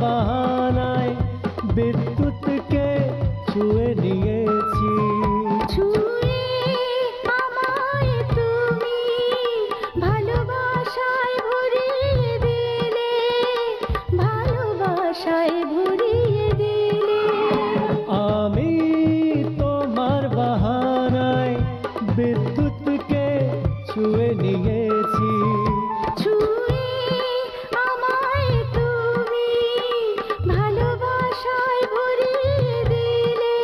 বাহানায় বিদ্যুৎকে ছুঁয়ে নিয়েছি। ছুঁয়ে আমায় তুমি ভালোবাসায় ভরিয়ে দিলে, ভালোবাসায় ভরিয়ে দিলে। আমি তোমার বাহানায় বিদ্যুৎকে ছুঁয়ে নিয়েছি। ছুঁয়ে আমায় তুমি ভালোবাসায় ভরিয়ে দিলে,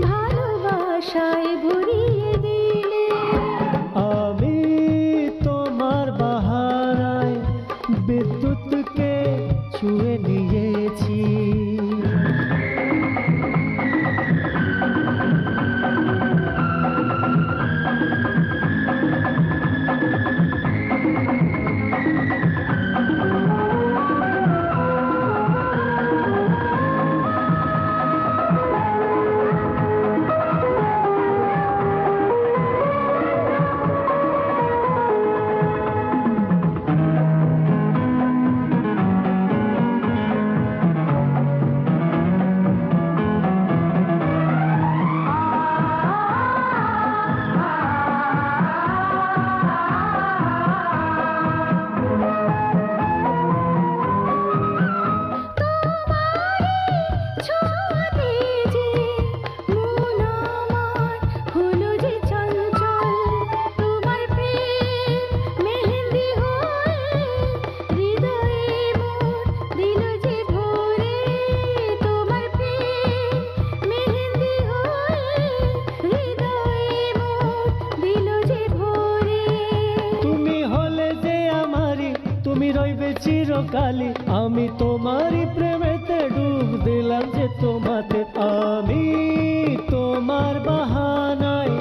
ভালোবাসায় ভরিয়ে দিলে। আমি তোমার বাহানায় বিদ্যুৎকে ছুঁয়ে নিয়েছি। ছোঁয়াতে যে মন আমার হলো যে চঞ্চল, তোমার প্রেম মেহেন্দি হয়ে হৃদয়ে মোর দিল যে ভরে। তোমার প্রেম মেহেন্দি হয়ে হৃদয়ে মোর দিল যে ভরে। তুমি হলে যে আমারই, তুমি রইবে চিরকালই। আমি তোমারই প্রেমেতে ডুব দিলাম যে তোমাতে। আমি তোমার বাহানায়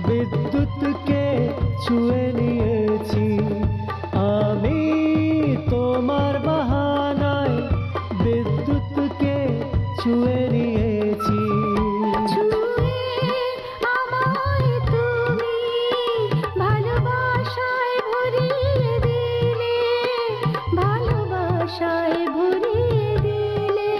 বিদ্যুৎকে ছুঁয়ে নিয়েছি। আমি তোমার বাহানায় বিদ্যুৎকে ছুঁয়ে নিয়েছি। ছুঁয়ে আমায় তুমি ভালোবাসায় ভরিয়ে দিলে, ভালোবাসায় ভরিয়ে দিলে।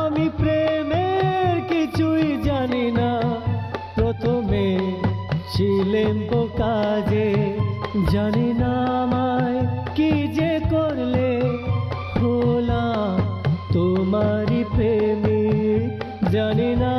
আমি প্রেমের কিছুই জানি না, প্রথমে ছিলেন কাজে। জানি না আমায় কি যে করলে, হলাম তোমারই প্রেমিক। জানি না